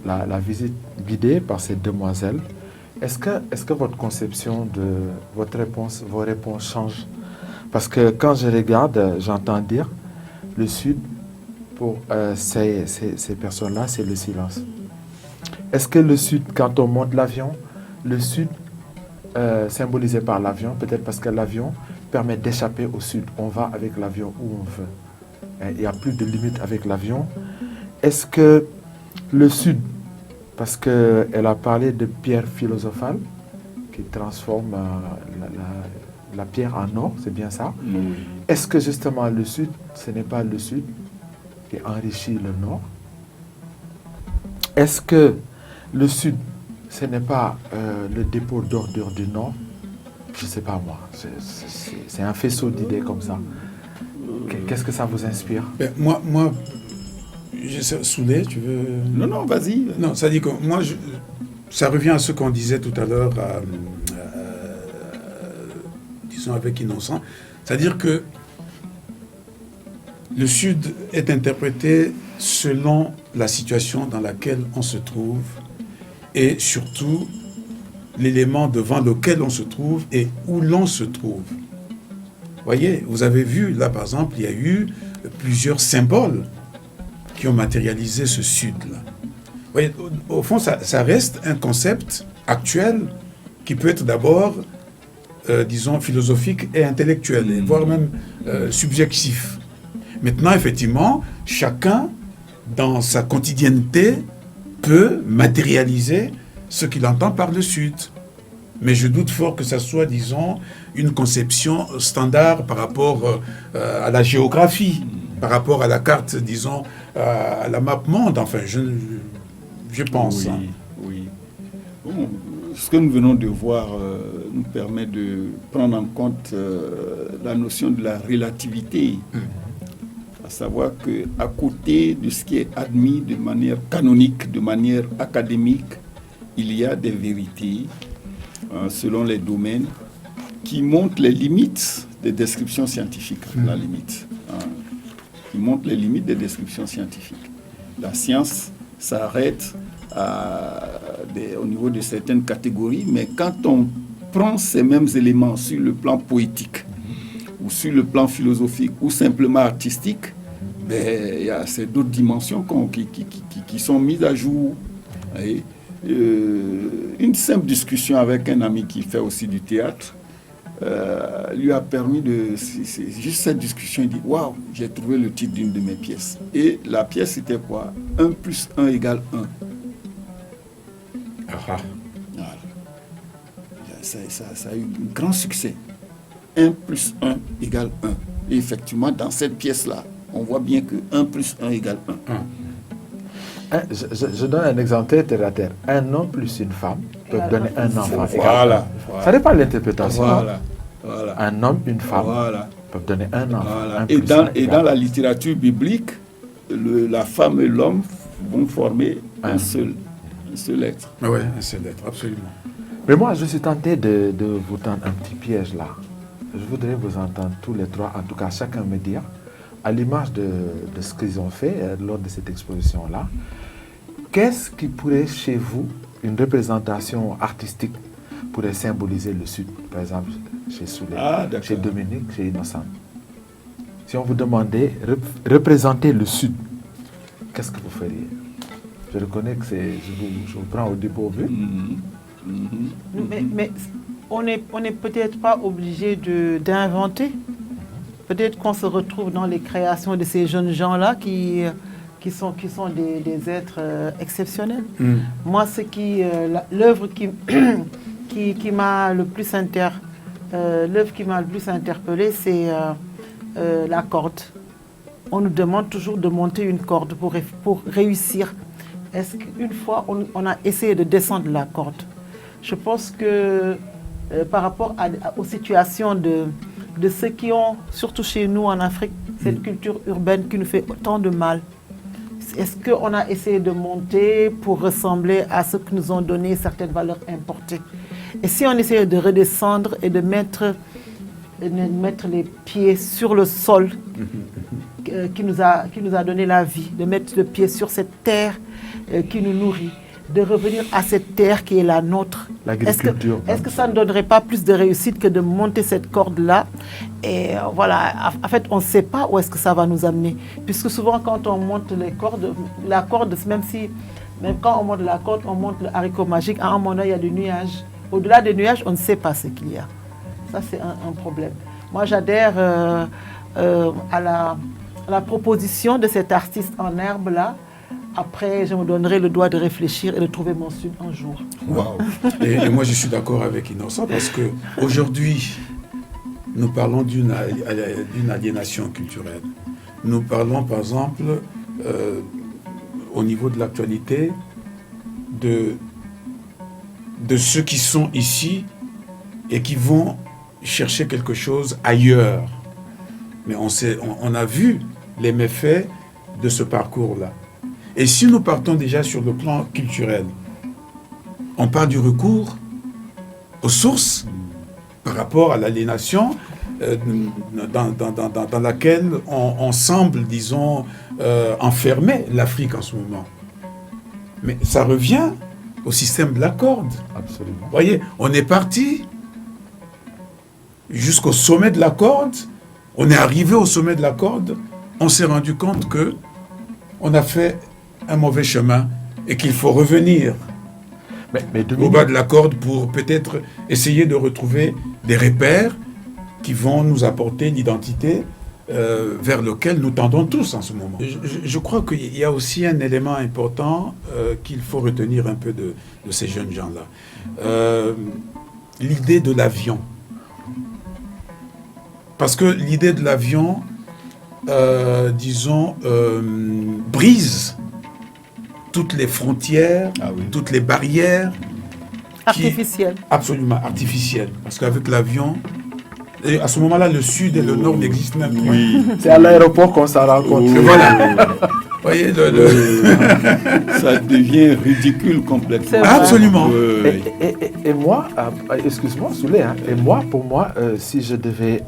A: la visite guidée par ces demoiselles. Est-ce que votre conception de vos réponses changent? Parce que quand je regarde, j'entends dire le Sud, pour ces personnes-là, c'est le silence. Est-ce que le Sud, quand on monte l'avion, le Sud, symbolisé par l'avion, peut-être parce que l'avion permet d'échapper au Sud. On va avec l'avion où on veut. Il n'y a plus de limite avec l'avion. Est-ce que le Sud, parce qu'elle a parlé de pierre philosophale, qui transforme la pierre en or, c'est bien ça?
D: Oui.
A: Est-ce que justement le Sud, ce n'est pas le Sud qui enrichit le Nord? Est-ce que le Sud, ce n'est pas le dépôt d'ordures du Nord? Je ne sais pas moi, c'est un faisceau d'idées comme ça. Qu'est-ce que ça vous inspire?
C: Ben, moi, je sais, Souley, tu veux...
D: Non, vas-y.
C: Non, ça dit que moi, ça revient à ce qu'on disait tout à l'heure, disons avec Innocent. C'est-à-dire que le Sud est interprété selon la situation dans laquelle on se trouve et surtout l'élément devant lequel on se trouve et où l'on se trouve. Voyez, vous avez vu, là par exemple, il y a eu plusieurs symboles qui ont matérialisé ce Sud-là. Vous voyez, au fond, ça reste un concept actuel qui peut être d'abord, disons, philosophique et intellectuel, et voire même subjectif. Maintenant, effectivement, chacun, dans sa quotidienneté, peut matérialiser ce qu'il entend par le Sud. Mais je doute fort que ça soit, disons, une conception standard par rapport à la géographie, par rapport à la carte, disons, à la map monde. Enfin, je pense.
D: Oui,
C: Hein.
D: oui. ce que nous venons de voir nous permet de prendre en compte la notion de la relativité. À savoir qu'à côté de ce qui est admis de manière canonique, de manière académique, il y a des vérités selon les domaines qui montrent les limites des descriptions scientifiques, à la limite. Qui montrent les limites des descriptions scientifiques. La science s'arrête au niveau de certaines catégories, mais quand on prend ces mêmes éléments sur le plan poétique, ou sur le plan philosophique, ou simplement artistique, il y a ces d'autres dimensions qui sont mises à jour. Et, une simple discussion avec un ami qui fait aussi du théâtre lui a permis c'est juste cette discussion, il dit waouh, j'ai trouvé le titre d'une de mes pièces. Et la pièce c'était quoi? 1 + 1 = 1. Voilà. Ça a eu un grand succès. 1 + 1 = 1. Et effectivement, dans cette pièce-là, on voit bien que 1 + 1 = 1.
A: Je donne un exemple terre à terre. Un homme plus une femme peuvent donner un enfant.
D: Voilà.
A: Ça dépend de l'interprétation.
D: Voilà.
A: Un homme, une femme peuvent donner un enfant.
D: Voilà. Et dans la littérature biblique, la femme et l'homme vont former un seul être.
C: Oui, un seul être, absolument.
A: Mais moi, je suis tenté de vous tendre un petit piège là. Je voudrais vous entendre tous les trois, en tout cas chacun me dire, à l'image de ce qu'ils ont fait lors de cette exposition-là, qu'est-ce qui pourrait chez vous, une représentation artistique, pourrait symboliser le Sud, par exemple chez Souley, chez Dominique, chez Innocent? Si on vous demandait représenter le Sud, qu'est-ce que vous feriez? Je reconnais que je vous prends au dépourvu.
B: Mais on n'est peut-être pas obligé d'inventer. Peut-être qu'on se retrouve dans les créations de ces jeunes gens-là qui sont des êtres exceptionnels. Moi, l'œuvre qui m'a le plus interpellée, c'est la corde. On nous demande toujours de monter une corde pour réussir. Est-ce qu'une fois, on a essayé de descendre la corde? Je pense que par rapport aux situations de ceux qui ont, surtout chez nous en Afrique, cette culture urbaine qui nous fait autant de mal. Est-ce qu'on a essayé de monter pour ressembler à ce que nous ont donné certaines valeurs importées? Et si on essayait de redescendre et de mettre les pieds sur le sol qui nous a donné la vie, de mettre le pied sur cette terre qui nous nourrit, de revenir à cette terre qui est la nôtre.
A: L'agriculture.
B: Est-ce que ça ne donnerait pas plus de réussite que de monter cette corde-là? Et voilà, en fait, on ne sait pas où est-ce que ça va nous amener. Puisque souvent, quand on monte les cordes, la corde, même quand on monte la corde, on monte le haricot magique, à un moment, il y a des nuages. Au-delà des nuages, on ne sait pas ce qu'il y a. Ça, c'est un problème. Moi, j'adhère à la proposition de cet artiste en herbe-là. Après, je me donnerai le droit de réfléchir et de trouver mon Sud un jour.
C: Wow. Et moi, je suis d'accord avec Innocent parce qu'aujourd'hui, nous parlons d'une aliénation culturelle. Nous parlons, par exemple, au niveau de l'actualité, de ceux qui sont ici et qui vont chercher quelque chose ailleurs. Mais on a vu les méfaits de ce parcours-là. Et si nous partons déjà sur le plan culturel, on part du recours aux sources par rapport à l'aliénation dans laquelle on semble, disons, enfermer l'Afrique en ce moment. Mais ça revient au système de la corde.
A: Absolument.
C: Vous voyez, on est parti jusqu'au sommet de la corde, on est arrivé au sommet de la corde, on s'est rendu compte que on a fait un mauvais chemin et qu'il faut revenir au bas de la corde pour peut-être essayer de retrouver des repères qui vont nous apporter l'identité vers lequel nous tendons tous en ce moment. Je crois qu'il y a aussi un élément important qu'il faut retenir un peu de ces jeunes gens-là. L'idée de l'avion. Parce que l'idée de l'avion, disons, brise toutes les frontières, toutes les barrières.
B: Artificielle.
C: Absolument artificielle. Parce qu'avec l'avion, et à ce moment-là, le sud et le nord n'existent même plus.
D: Oui.
A: C'est à l'aéroport qu'on s'en rend compte.
C: Voilà. Vous voyez,
D: Ça devient ridicule complètement.
B: C'est vrai.
C: Absolument.
A: Et moi, excuse-moi, Souley, hein, et moi, pour moi, si je devais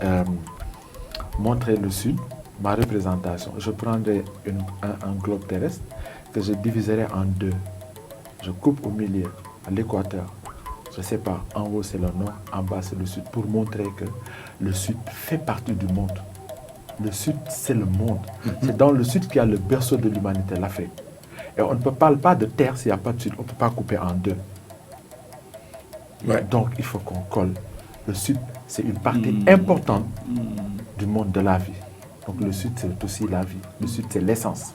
A: montrer le Sud, ma représentation, je prendrais un globe terrestre que je diviserais en deux. Je coupe au milieu, à l'équateur. Je ne sais pas, en haut c'est le nord, en bas c'est le sud, pour montrer que le sud fait partie du monde. Le sud, c'est le monde. C'est dans le sud qu'il y a le berceau de l'humanité, l'Afrique. Et on ne parle pas de terre s'il n'y a pas de sud. On ne peut pas couper en deux.
C: Ouais.
A: Donc, il faut qu'on colle. Le sud, c'est une partie importante du monde de la vie. Donc, le sud, c'est aussi la vie. Le sud, c'est l'essence.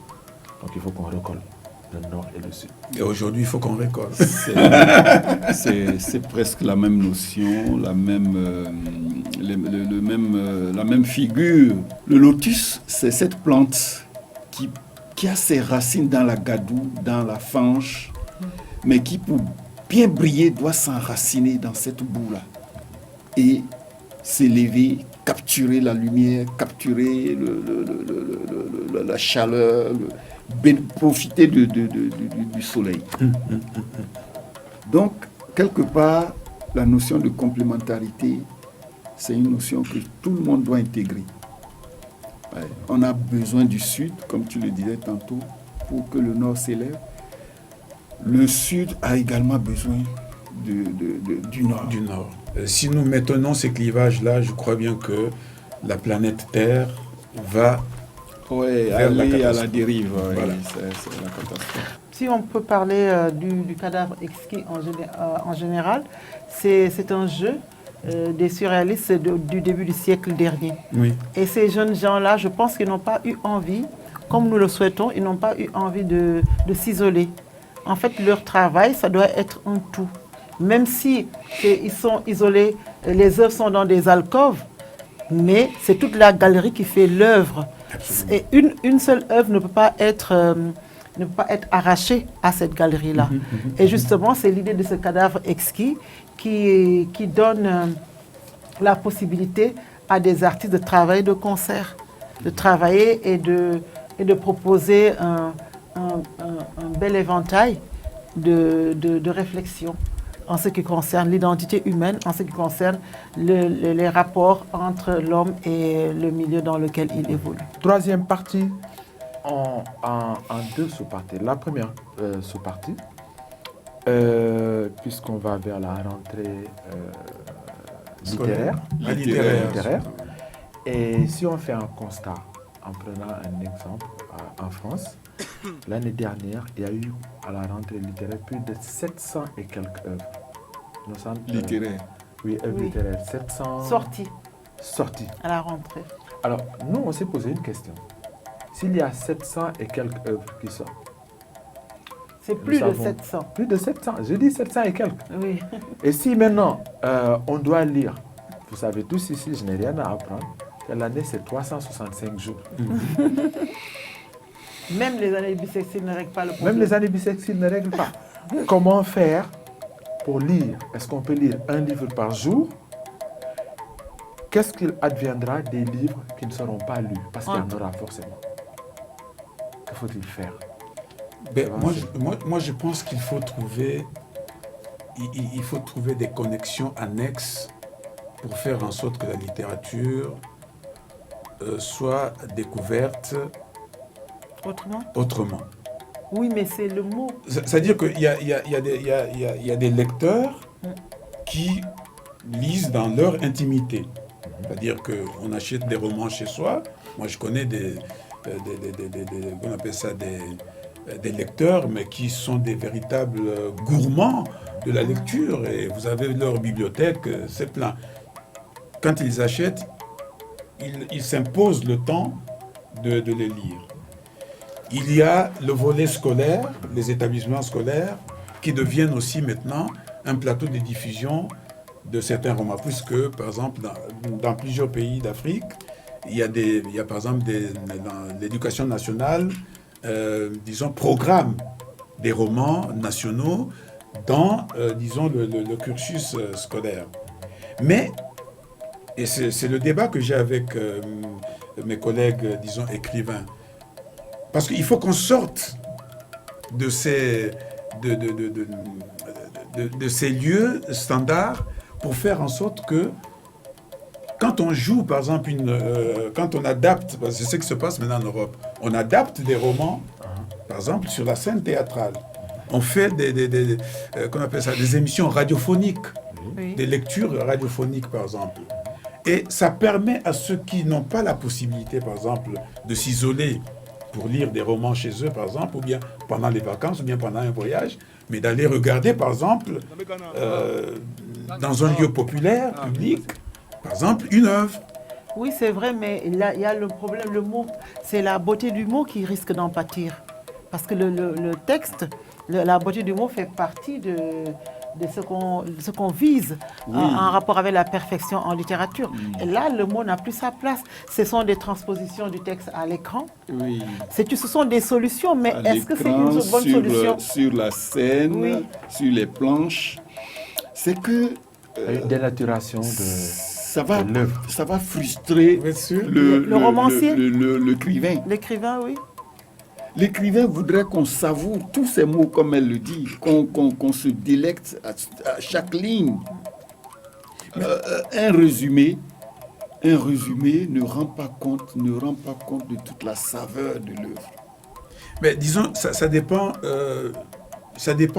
A: Donc, il faut qu'on recolle le nord et le sud.
C: Et aujourd'hui, il faut qu'on récolte.
D: C'est presque la même notion, la même figure. Le lotus, c'est cette plante qui a ses racines dans la gadoue, dans la fange, mais qui, pour bien briller, doit s'enraciner dans cette boue-là et s'élever, capturer la lumière, capturer la chaleur, profiter du soleil. Donc, quelque part, la notion de complémentarité, c'est une notion que tout le monde doit intégrer. Ouais. On a besoin du Sud, comme tu le disais tantôt, pour que le Nord s'élève. Le Sud a également besoin du Nord.
C: Du Nord. Si nous maintenons ces clivages-là, je crois bien que la planète Terre va
D: aller à la dérive. Ouais,
C: voilà.
D: C'est la catastrophe.
B: Si on peut parler du cadavre exquis en général, c'est un jeu des surréalistes du début du siècle dernier.
C: Oui.
B: Et ces jeunes gens-là, je pense qu'ils n'ont pas eu envie, comme nous le souhaitons, ils n'ont pas eu envie de s'isoler. En fait, leur travail, ça doit être un tout. Même si ils sont isolés, les œuvres sont dans des alcôves, mais c'est toute la galerie qui fait l'œuvre. Et une seule œuvre ne peut pas être arrachée à cette galerie-là. Et justement, c'est l'idée de ce cadavre exquis qui donne la possibilité à des artistes de travailler de concert, de travailler et de proposer un bel éventail de réflexion en ce qui concerne l'identité humaine, en ce qui concerne les rapports entre l'homme et le milieu dans lequel il évolue.
A: Troisième partie, en deux sous-parties. La première sous-partie, puisqu'on va vers la rentrée littéraire. Et si on fait un constat, en prenant un exemple, en France, l'année dernière, il y a eu à la rentrée littéraire plus de 700 et quelques œuvres.
D: Littéraires.
A: Oui, œuvres littéraires. 700 sorties
B: à la rentrée.
A: Alors, nous, on s'est posé une question. S'il y a 700 et quelques œuvres qui sortent,
B: c'est plus de 700.
A: Plus de 700. Je dis 700 et quelques.
B: Oui.
A: Et si maintenant, on doit lire, vous savez tous ici, je n'ai rien à apprendre, que l'année, c'est 365 jours.
B: Même les années bissextiles ne règlent pas le problème.
A: Même les années bissextiles ne règlent pas. Comment faire pour lire? Est-ce qu'on peut lire un livre par jour? Qu'est-ce qu'il adviendra des livres qui ne seront pas lus? Parce qu'il y en aura forcément. Que faut-il faire?
C: Moi, je pense qu'il faut trouver, des connexions annexes pour faire en sorte que la littérature soit découverte autrement.
B: Oui, mais c'est le mot.
C: C'est-à-dire qu'il y a des lecteurs qui lisent dans leur intimité. C'est-à-dire qu'on achète des romans chez soi. Moi, je connais on appelle ça des lecteurs, mais qui sont des véritables gourmands de la lecture. Et vous avez leur bibliothèque, c'est plein. Quand ils achètent, ils s'imposent le temps de les lire. Il y a le volet scolaire, les établissements scolaires, qui deviennent aussi maintenant un plateau de diffusion de certains romans, puisque, par exemple, dans plusieurs pays d'Afrique, il y a par exemple, dans l'éducation nationale, programme des romans nationaux dans, disons, le cursus scolaire. Mais, et c'est le débat que j'ai avec mes collègues, disons, écrivains, parce qu'il faut qu'on sorte de ces lieux standards pour faire en sorte que quand on joue, par exemple, quand on adapte, parce que c'est ce qui se passe maintenant en Europe, on adapte des romans, par exemple, sur la scène théâtrale. On fait qu'on appelle ça, des émissions radiophoniques, des lectures radiophoniques, par exemple. Et ça permet à ceux qui n'ont pas la possibilité, par exemple, de s'isoler pour lire des romans chez eux, par exemple, ou bien pendant les vacances, ou bien pendant un voyage, mais d'aller regarder, par exemple, dans un lieu populaire, public, par exemple, une œuvre.
B: Oui, c'est vrai, mais là, il y a le problème, le mot, c'est la beauté du mot qui risque d'en pâtir. Parce que le texte, la beauté du mot fait partie de ce qu'on vise en rapport avec la perfection en littérature. Et là, le mot n'a plus sa place. Ce sont des transpositions du texte à l'écran.
D: Oui.
B: Ce sont des solutions, mais est-ce que c'est une bonne solution?
D: Sur la scène, sur les planches, c'est que...
A: une dénaturation de l'œuvre.
D: Ça va frustrer
B: le romancier,
D: l'écrivain.
B: L'écrivain, oui.
D: L'écrivain voudrait qu'on savoure tous ces mots, comme elle le dit, qu'on se délecte à chaque ligne. Un résumé ne rend pas compte de toute la saveur de l'œuvre.
C: Mais disons, ça dépend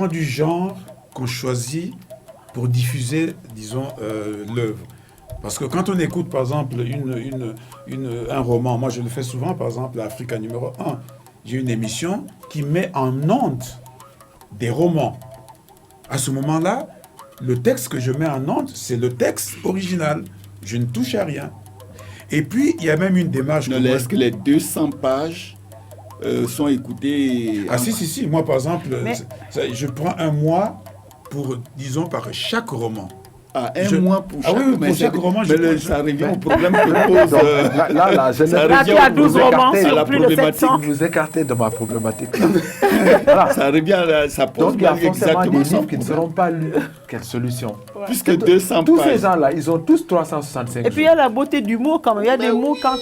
C: du genre qu'on choisit pour diffuser, disons, l'œuvre. Parce que quand on écoute, par exemple, un roman, moi je le fais souvent, par exemple, Africa numéro 1, j'ai une émission qui met en onde des romans. À ce moment-là, le texte que je mets en onde, c'est le texte original. Je ne touche à rien. Et puis, il y a même une démarche...
D: Est-ce que les 200 pages sont écoutées...
C: Ah si. Moi, par exemple, je prends un mois pour, disons, par chaque roman.
D: Mois pour chaque
C: roman. Pour chaque roman,
D: ça revient au problème que pose.
B: Là, tu as 12 romans sur plus de 700.
A: Vous écartez de ma problématique.
D: Voilà. Ça revient, ça pose.
A: Donc, il y a forcément des livres qui ne seront pas lus. Quelle solution?
D: Puisque 200
A: tous
D: pages.
A: Ces gens-là, ils ont tous 365 jours.
B: Et puis, il y a la beauté du mot quand même. Il y a des mots quand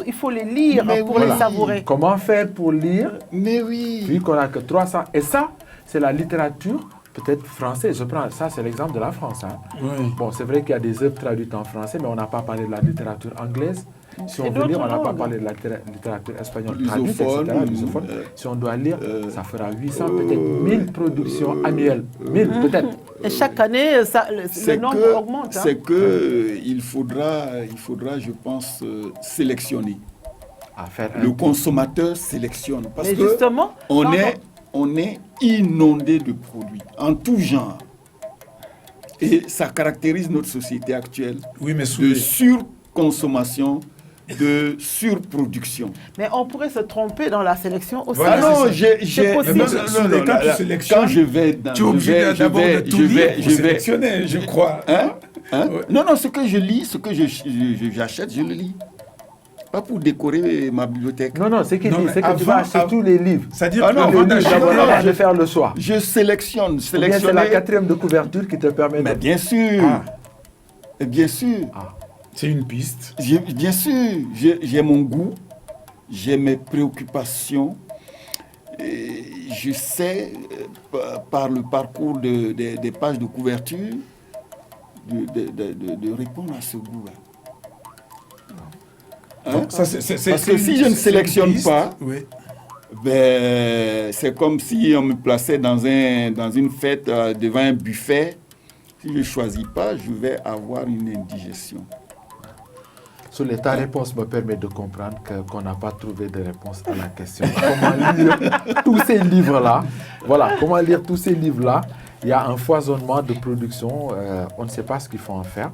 B: il faut les lire pour les savourer.
A: Comment faire pour lire?
D: Mais oui.
A: Vu qu'on n'a que 300. Et ça, c'est la littérature. Peut-être français, je prends ça, c'est l'exemple de la France. Hein.
C: Oui.
A: Bon, c'est vrai qu'il y a des œuvres traduites en français, mais on n'a pas parlé de la littérature anglaise. Si on veut lire, on n'a pas parlé de la littérature espagnole traduite, etc. Lusophone. Si on doit lire, ça fera 800, peut-être 1000 productions annuelles. 1000, peut-être.
B: Et chaque année, le nombre augmente.
D: C'est qu'il faudra, je pense, sélectionner. Le consommateur sélectionne. Parce
B: mais
D: que
B: justement,
D: on est inondé de produits, en tout genre. Et ça caractérise notre société actuelle.
C: Oui, mais
D: de surconsommation, de surproduction.
B: Mais on pourrait se tromper dans la sélection aussi.
C: Voilà,
B: non,
C: c'est possible. Quand tu sélectionnes,
D: quand je vais
C: tu es obligé d'abord de tout lire pour sélectionner, je crois.
D: Ouais. Non, ce que je lis, ce que j'achète, je le lis. Pas pour décorer ma bibliothèque.
A: Non, c'est qu'il dit, c'est que tu vas acheter tous les livres.
C: C'est-à-dire que
A: je vais faire le choix.
D: Je sélectionne.
A: C'est la 4e de couverture qui te permet
D: Mais bien sûr. Bien sûr.
C: C'est une piste.
D: Bien sûr. J'ai mon goût. J'ai mes préoccupations. Et je sais, par le parcours des pages de couverture, de répondre à ce goût-là.
C: Donc,
D: parce que si je ne sélectionne pas, c'est comme si on me plaçait dans une fête devant un buffet. Si je ne choisis pas, je vais avoir une indigestion.
A: Ta réponse me permet de comprendre qu'on n'a pas trouvé de réponse à la question. Comment lire tous ces livres-là? Voilà, comment lire tous ces livres-là? Il y a un foisonnement de production. On ne sait pas ce qu'il faut en faire.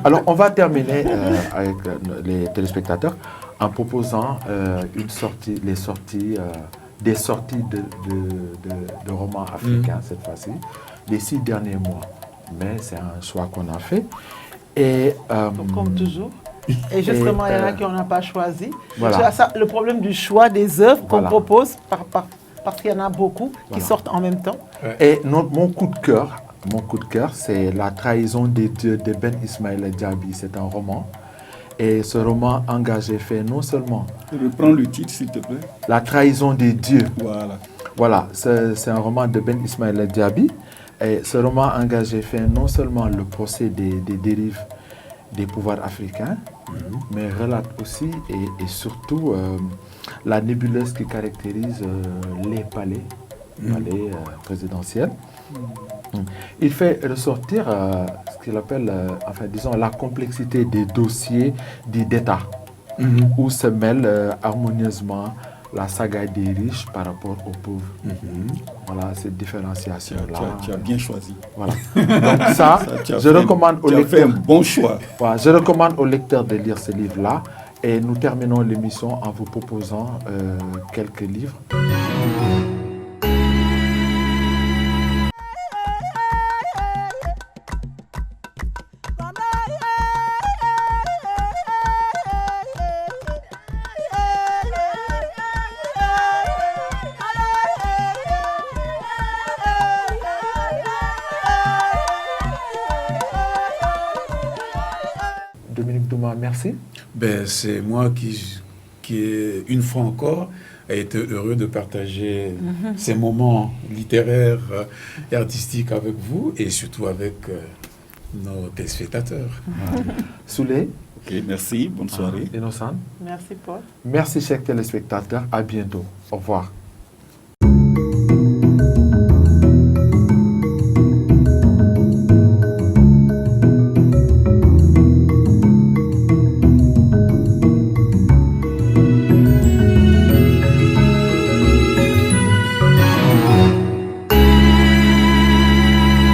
A: Alors, on va terminer avec les téléspectateurs en proposant des sorties de romans africains cette fois-ci, des 6 derniers mois. Mais c'est un choix qu'on a fait. Et,
B: comme toujours. Et justement, il y en a qui n'ont pas choisi.
A: Voilà.
B: Le problème du choix des œuvres qu'on propose parce qu'il y en a beaucoup qui
A: Voilà.
B: sortent en même temps.
A: Et mon coup de cœur, c'est La trahison des dieux de Ben Ismail Diaby. C'est un roman. Et ce roman engagé fait non seulement
D: Reprends le titre, s'il te plaît.
A: La trahison des dieux.
D: Voilà.
A: Voilà, c'est un roman de Ben Ismail Diaby. Et ce roman engagé fait non seulement le procès des dérives des pouvoirs africains, mais relate aussi et surtout la nébuleuse qui caractérise les palais présidentiels. Il fait ressortir ce qu'il appelle, la complexité des dossiers dits d'État, où se mêle harmonieusement la saga des riches par rapport aux pauvres. Voilà, cette différenciation-là.
D: Tu as bien choisi.
A: Voilà. Donc ça, je recommande aux
D: Tu as fait un
A: lecteurs.
D: bon choix.
A: Voilà, je recommande aux lecteurs de lire ce livre-là. Et nous terminons l'émission en vous proposant quelques livres. Dominique Douma, merci.
C: Ben, c'est moi qui, une fois encore, a été heureux de partager ces moments littéraires et artistiques avec vous et surtout avec nos téléspectateurs.
A: Souley.
D: Ok, merci. Bonne soirée.
A: Innocent.
B: Merci Paul.
A: Merci chers téléspectateurs. À bientôt. Au revoir.